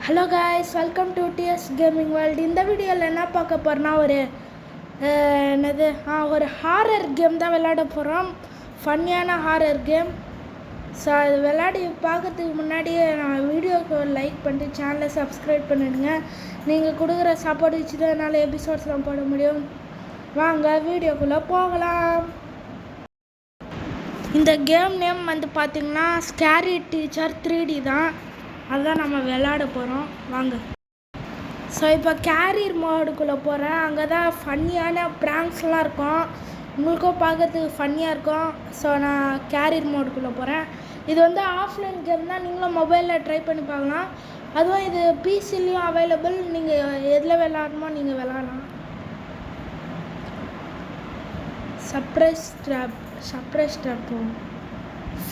Hello guys, welcome to DS gaming world. இந்த வீடியோவில் என்ன பார்க்க போகிறோன்னா ஒரு ஹாரர் கேம் தான் விளையாட போகிறோம். ஃபன்னியான ஹாரர் கேம். ஸோ அது விளையாடி பார்க்கறதுக்கு முன்னாடியே நான் வீடியோவுக்கு லைக் பண்ணிட்டு சேனலை சப்ஸ்கிரைப் பண்ணிடுங்க. நீங்கள் கொடுக்குற சப்போர்ட் வச்சு தான் என்னால் எபிசோட்ஸ்லாம் போட முடியும். வாங்க வீடியோக்குள்ளே போகலாம். இந்த கேம் நேம் பார்த்திங்கன்னா ஸ்கேரி டீச்சர் 3D தான். அதுதான் நம்ம விளையாட போகிறோம். வாங்க. ஸோ இப்போ கேரியர் மோடுக்குள்ளே போகிறேன். அங்கே தான் ஃபன்னியான ப்ராங்க்ஸ்லாம் இருக்கும். உங்களுக்கும் பார்க்கறதுக்கு ஃபன்னியாக இருக்கும். ஸோ நான் கேரியர் மோடுக்குள்ளே போகிறேன். இது ஆஃப்லைன் கேம் தான். நீங்களும் மொபைலில் ட்ரை பண்ணி பார்க்கலாம். அதுவும் இது பிசிலையும் அவைலபிள். நீங்கள் எதில் விளையாடணுமோ நீங்கள் விளையாடலாம். Surprise drop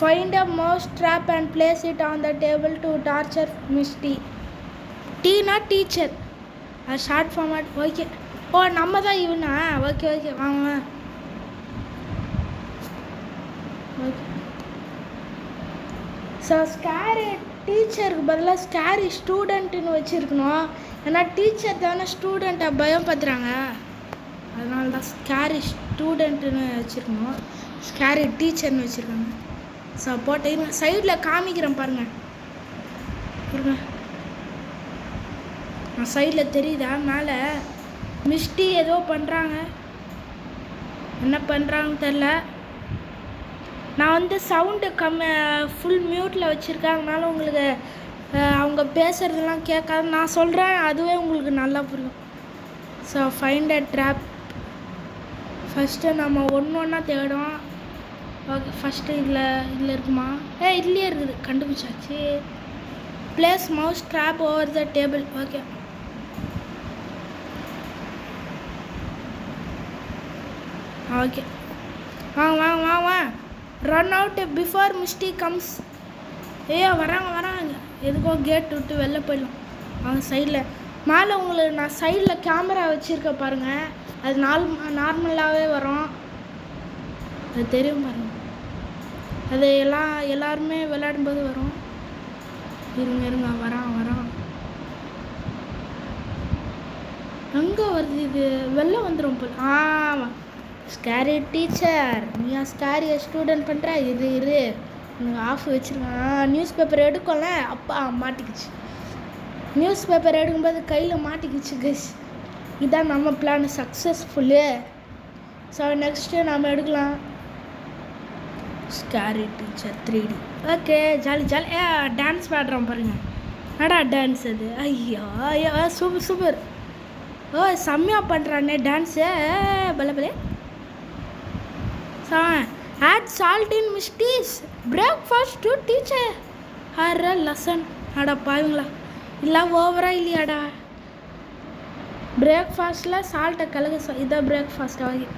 Find a mouse trap and place it on the table to torture Misty. T not teacher. A short format. Okay. Oh, நம்ம தான் இவனா. ஓகே வாங்க. ஓகே. ஸோ ஸ்கேரி டீச்சருக்கு பதிலாக ஸ்கேரி ஸ்டூடெண்ட்டுன்னு வச்சுருக்கணும். ஏன்னா டீச்சர் தானே ஸ்டூடெண்ட்டை பயப்படுத்துகிறாங்க. அதனால தான் ஸ்கேரி ஸ்டூடெண்ட்டுன்னு வச்சுருக்கணும். ஸ்கேரி டீச்சர்னு வச்சுருக்காங்க. ஸோ போட்டு சைடில் காமிக்கிறேன் பாருங்கள். நான் சைடில் தெரியுதா? மேலே மிஸ்டி ஏதோ பண்ணுறாங்க. என்ன பண்ணுறாங்கன்னு தெரில. நான் சவுண்டு ஃபுல் மியூட்டில் வச்சுருக்கேன். அதனால உங்களுக்கு அவங்க பேசுகிறதெல்லாம் கேட்காது. நான் சொல்கிறேன், அதுவே உங்களுக்கு நல்லா புரியும். So find a drop. First நம்ம ஒன்றா தேடும். ஓகே, ஃபஸ்ட்டு இதில் இருக்குமா? இதுலேயே இருக்குது. கண்டுபிடிச்சாச்சு. Place mouse trap over the table. Okay. Okay, வாங்க. Run out before Misty comes. வராங்க. எதுக்கோ கேட் விட்டு வெளில போயிடலாம். அவங்க சைடில் மேலே உங்களுக்கு நான் சைடில் கேமரா வச்சுருக்க பாருங்கள். அது நார்மலாகவே வரும். அது தெரியும் பாருங்க. அது எல்லாருமே விளையாடும்போது வரும். இருங்க வரான். எங்கே வருது இது? வெளில வந்துடும் போல். ஆமாம், ஸ்கேரி டீச்சர். நீயா ஸ்கேரியை ஸ்டூடெண்ட் பண்ணுற? இரு எனக்கு ஆஃப் வச்சுருக்கேன். நியூஸ் பேப்பர் எடுக்கல. அப்பா மாட்டிக்கிச்சு. நியூஸ் பேப்பர் எடுக்கும்போது கையில் மாட்டிக்கிச்சு கைஸ். இதான் நம்ம பிளான் சக்ஸஸ்ஃபுல்லு. ஸோ நெக்ஸ்ட்டு நம்ம எடுக்கலாம் scary teacher 3D. Okay, jolly dance பாடுறோம் பாருங்க. என்னடா டான்ஸ் அது? ஐயோ சூப்பர். ஓ, செம்மையாக பண்ணுறானே டான்ஸு. பலே. Add salt in misty's breakfast to teacher her lesson. அடா பாருங்களா, இல்லை ஓவரா இல்லையாடா? பிரேக்ஃபாஸ்ட்டில் சால்ட்டை கலக்க. இதான் பிரேக்ஃபாஸ்ட். ஆகி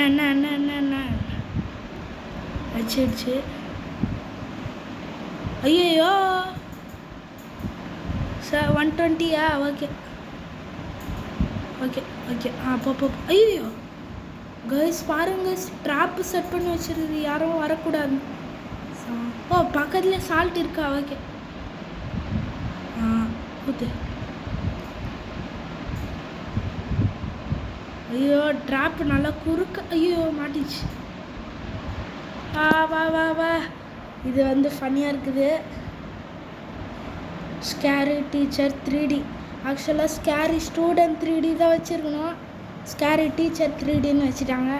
என்ன வச்சிடுச்சு. ஐயோ சார் 120. ஓகே. போ. ஐயோ கைஸ் பாருங்க, ட்ராப்பு செட் பண்ணி வச்சிருக்கு. யாரும் வரக்கூடாது. ஓ, பக்கத்துலேயே சால்ட் இருக்கா? ஓகே. ஊத்து. ஐயோ ட்ராப் நல்லா குறுக்க. ஐயோ மாட்டிச்சு. வா. இது ஃபன்னியாக இருக்குது. Scary teacher 3D. ஆக்சுவலாக ஸ்கேரி ஸ்டூடெண்ட் 3D தான் வச்சுருக்கணும். ஸ்கேரி டீச்சர் 3Dன்னு வச்சுட்டாங்க.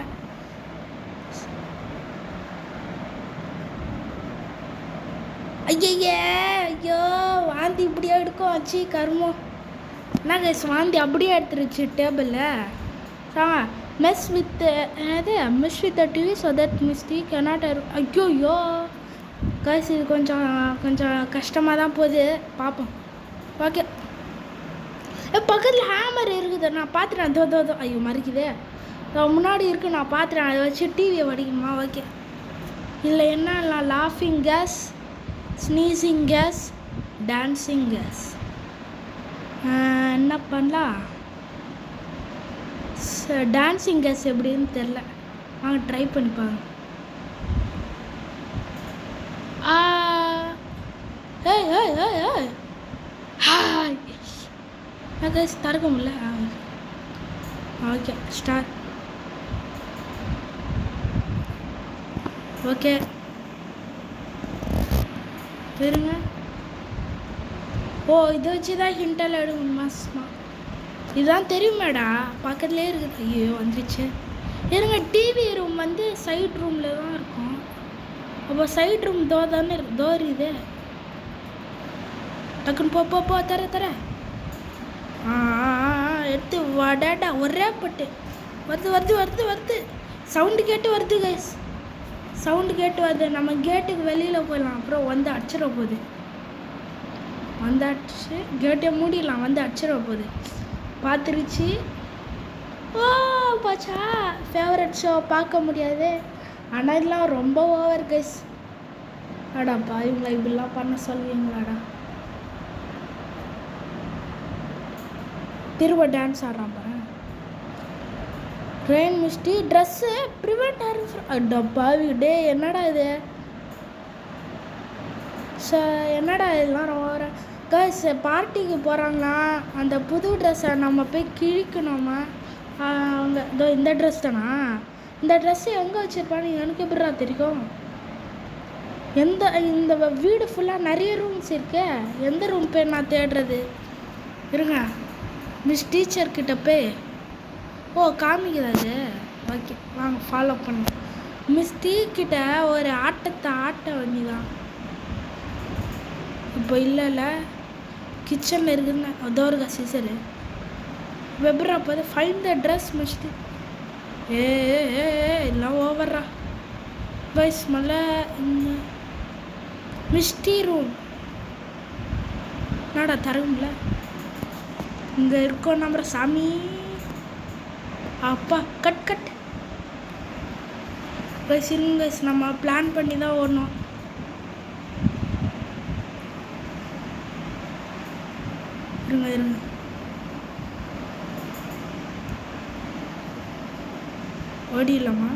ஐயோ வாந்தி இப்படியே எடுக்கும். ஆச்சு கர்மம். என்ன கைஸ், வாந்தி அப்படியே எடுத்துருச்சு டேபிளில். Mess with the TV so that mistake cannot. ஐயோ கைஸ், இது கொஞ்சம் கஷ்டமாக தான் போகுது. பார்ப்போம். ஓகே. பக்கத்தில் ஹேமர் இருக்குது. நான் பார்த்துட்டேன். தோ ஐயோ மறிக்குது. முன்னாடி இருக்குது. நான் பார்த்துட்டேன். அதை வச்சு டிவியை வடிக்கணுமா? ஓகே. இல்லை என்ன லாஃபிங் gas, sneezing gas, dancing gas. என்ன பண்ணலாம்? டான்ஸிங் கேஸ் எப்படின்னு தெரில. வாங்க ட்ரை பண்ணிப்பாங்க. ஏய் ஏய் ஏய் ஏய் ஹாய் கைஸ் திறக்க முடியல. Okay start. ஓகே இருங்க. ஓ இதை வச்சு தான் ஹிண்டெல்லாம் எடுக்கணும் மாசமா. இதுதான் தெரியுமேடா, பக்கத்துலேயே இருக்குது. ஐயோ வந்துருச்சு. இருங்க, டிவி ரூம் வந்து சைட் ரூமில் தான் இருக்கும். அப்போ சைட் ரூம் தானே இது. டக்குன்னு போ போ போ தர தர எடுத்து வடாடா ஒரே பட்டு வருது வருது வருது வருது. சவுண்டு கேட்டு வருது கைஸ், சவுண்டு கேட்டு வருது. நம்ம கேட்டுக்கு வெளியில் போயிடலாம், அப்புறம் வந்து அடிச்சிட போகுது. வந்து அடிச்சு கேட்டே மூடிடலாம், வந்து அடிச்சிட போகுது. பார்த்துருச்சு. ஓ பாச்சா ஃபேவரட் ஷோ பார்க்க முடியாது. ஆனால் இதெல்லாம் ரொம்ப ஓவர் கைஸ். அடாப்பா இவங்கள இப்படிலாம் பண்ண சொல்லுவீங்களாடா. திரும்ப டான்ஸ் ஆடுறான் பாரு. ரெயின் மிஸ்டி ட்ரெஸ்ஸு ப்ரிவெண்ட் டப்பா டே என்னடா இது என்னடா இதெல்லாம் ரொம்ப கைஸ். பார்ட்டிக்கு போகிறாங்களா, அந்த புது ட்ரெஸ்ஸை நம்ம போய் கிழிக்கணுமா. அவங்க இதோ இந்த ட்ரெஸ் தானா, இந்த ட்ரெஸ்ஸு எங்கே வச்சுருப்பான்னு எனக்கு எப்படிடா தெரியும். இந்த வீடு ஃபுல்லாக நிறைய ரூம்ஸ் இருக்கு, எந்த ரூம் போய் நான் தேடுறது. இருங்க மிஸ் டீச்சர்கிட்ட போய். ஓ காமிக்கிறாரு. ஓகே வாங்க ஃபாலோ பண்ண. மிஸ் டீக்கிட்ட ஒரு ஆட்ட வேண்டிதான். இப்போ இல்லைல்ல, கிச்சனில் இருக்குதுன்னு அதோ இருக்கா சிசரு. வெப்ரா போது ஃபைன் த ட்ரெஸ் மிஸ்டி. ஏ எல்லாம் ஓவர்ரா வைஸ். மல்ல மிஸ்டி ரூம் என்னடா தரகும்ல, இங்கே இருக்கோம் நம்ம சாமி. அப்பா கட் கட் கைஸ். இருங்க கைஸ், நம்ம பிளான் பண்ணி தான் ஓடணும். இருங்க இருங்க. ஓடிடலாமா?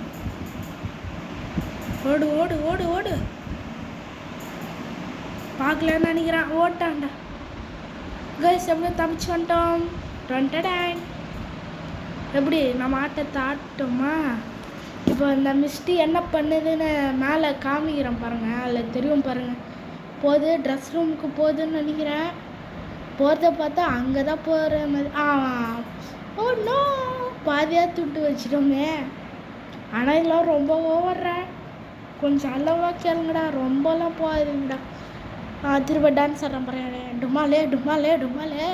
ஓடு ஓடு ஓடு ஓடு. பார்க்கலன்னு நினைக்கிறேன். ஓட்டான்டா கைஸ். எப்படியும் தப்பிச்சு வந்துட்டோம். டொன்டடான். எப்படி நம்ம ஆட்டத்தை ஆட்டோமா? இப்போ இந்த மிஸ்டி என்ன பண்ணுதுன்னு மேலே காமிக்கிறேன் பாருங்கள், அதில் தெரியும் பாருங்கள். போகுது ட்ரெஸ் ரூமுக்கு போகுதுன்னு நினைக்கிறேன். போகிறத பார்த்தா அங்கே தான் போகிற மாதிரி. ஓ நோ, பாதியாக துட்டு வச்சிட்டோமே. ஆனால் இதெல்லாம் ரொம்ப ஓவர்றேன், கொஞ்சம் அளவாக கேளுங்கடா, ரொம்பலாம் போகாதுங்கடா. திரும்ப டான்ஸ் ஆடுறேன் பாருங்க. டுமாலே டுமாலே டுமாலே.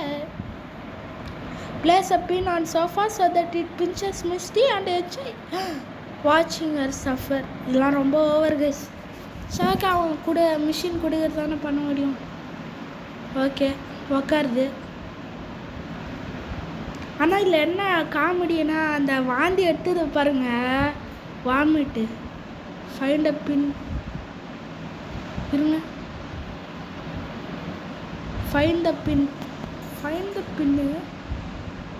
Place a pin on sofa so that it pinches Misty and enjoy watching her suffer. இதெல்லாம் ரொம்ப ஓவர் கைஸ். ஷாக்கா அவங்க கூட மிஷின் கொடுக்கறது தானே பண்ண முடியும். ஓகே உக்காருது. ஆனால் இதில் என்ன காமெடினா, அந்த வாந்தி எடுத்தது பாருங்க, வாமிட்டு. Find a pin. இருங்க, find the pin. Find the pin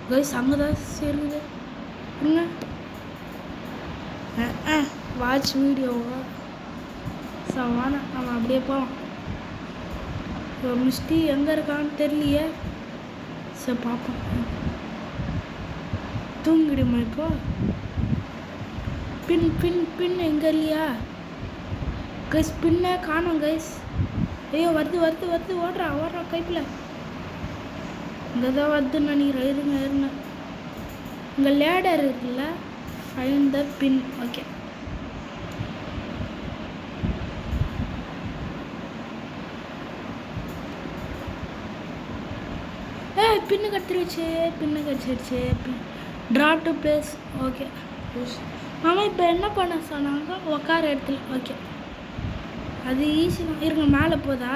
guys, அங்கே தான் சேருது. இருங்க, வாட்ச் வீடியோவா சவானா. நம்ம அப்படியே போவோம். இப்போ மிஸ்டி எங்கே இருக்கான்னு தெரியலையே. சரி பார்ப்போம். தூங்கிடுமா இப்போ? பின் பின் பின் எங்கே இல்லையா கைஸ்? பின்னே காணோம் கைஸ். ஐயோ வருது வருது வருது. ஓடுறா ஓடுறா கைப்பில். இங்கே தான் வருதுன்னு நினைக்கிறேன். இருங்க இருங்க. இங்கே லேடர் இருக்குல்ல, find the pin. Okay pin கடிச்சிருச்சு, பின்னு கடிச்சிருச்சு. Draw to place. ஓகே மாமா இப்போ என்ன பண்ண சொன்னாங்க? உக்கார இடத்துல. ஓகே அது ஈஸி தான். இருங்க, மேலே போதா?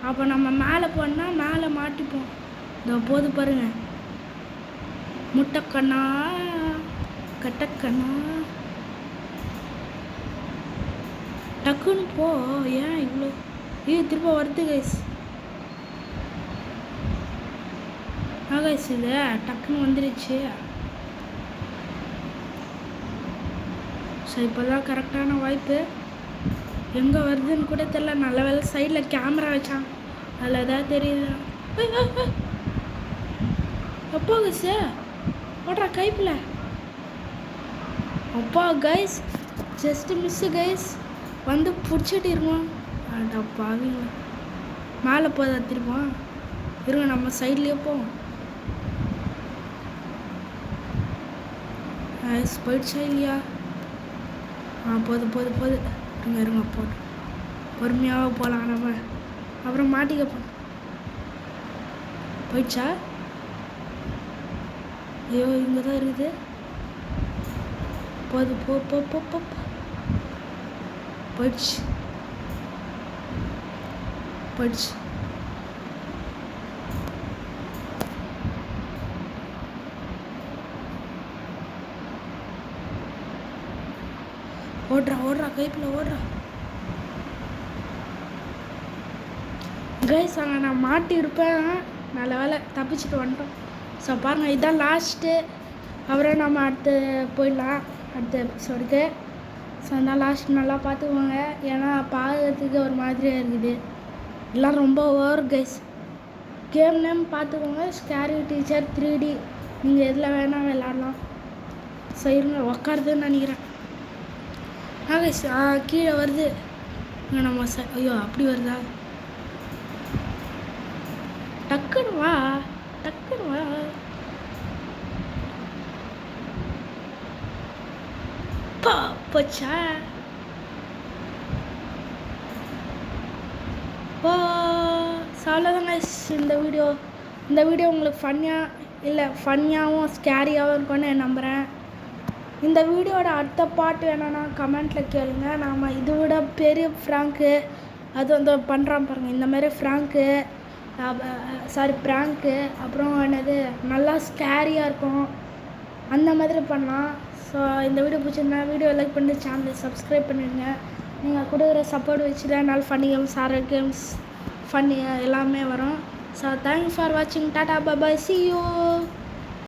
அப்போ நம்ம மேலே போனால் மேலே மாட்டிப்போம். இதோ போது பாருங்க. முட்டைக்கண்ணா கட்டக்கண்ணா டக்குன்னு போ. ஏன் இவ்வளோ? திரும்ப வருது கைஸ். கைஸ் இது டக்குன்னு வந்துருச்சு. ஸோ இப்போ தான் கரெக்டான வாய்ப்பு. எங்கே வருதுன்னு கூட தெரில. நல்ல வேலை சைடில் கேமரா வச்சான், அதில் எதாவது தெரியுது. அப்பா கைஸு ஓடுறா கைப்பில். அப்பா கைஸ் ஜஸ்ட்டு மிஸ்ஸு கைஸ், வந்து பிடிச்சிட்டு இருக்கோம். அடப்பா அவங்க மேலே போதா திருப்போம். இருங்க நம்ம சைட்லேயே போவோம். போயிடுச்சா இல்லையா? போது இருங்க போட்டு பொறுமையாக போகலாம் நம்ம, அப்புறம் மாட்டிக்க போயிடுச்சா? ஐயோ இங்கே தான் இருக்குது. போது போயிடுச்சு. ஓடுறா கைப்பில் ஓடுறா கைஸ். அங்கே நான் மாட்டி இருப்பேன், நல்ல வேலை தப்பிச்சுட்டு வந்துட்டோம். ஸோ பாருங்கள், இதுதான் லாஸ்ட்டு. அப்புறம் நம்ம அடுத்து போயிடலாம் அடுத்த எபிசோடுக்கு. ஸோ அதனால் லாஸ்ட் நல்லா பார்த்துக்குவாங்க, ஏன்னா பார்க்கறதுக்கு ஒரு மாதிரியாக இருக்குது. எல்லாம் ரொம்ப ஓவர் கைஸ். கேம் நேம் பார்த்துக்கோங்க, ஸ்கேரி டீச்சர் 3D. நீங்கள் எதில் வேணால் விளாட்லாம். ஸோ இருங்க உக்காருதுன்னு நினைக்கிறேன். கைஸ் கீழே வருது. இங்கே நம்ம ஐயோ அப்படி வருதா? டக்குன்னு வா. போச்சா? அவ்வளோதாங்க இந்த வீடியோ. உங்களுக்கு ஃபன்னியாகவும் ஸ்கேரியாகவும் இருக்கும்னு நம்புகிறேன். இந்த வீடியோட அடுத்த பார்ட் வேணும்னா கமெண்ட்டில் கேளுங்க. நாம் இதை விட பெரிய ஃப்ராங்க்கு அது வந்து பண்ணுறான் பாருங்கள், இந்த மாதிரி ப்ராங்க்கு, அப்புறம் என்னது நல்லா ஸ்கேரியாக இருக்கும், அந்த மாதிரி பண்ணலாம். ஸோ இந்த வீடியோ பிடிச்சிருந்தா வீடியோ லைக் பண்ணி சேனலை சப்ஸ்கிரைப் பண்ணிடுங்க. நீங்கள் கொடுக்குற சப்போர்ட் வச்சு தான் என்னால் funny games, horror games, funny எல்லாமே வரும். ஸோ தேங்க்ஸ் ஃபார் வாட்சிங். டாடா பாய், see you.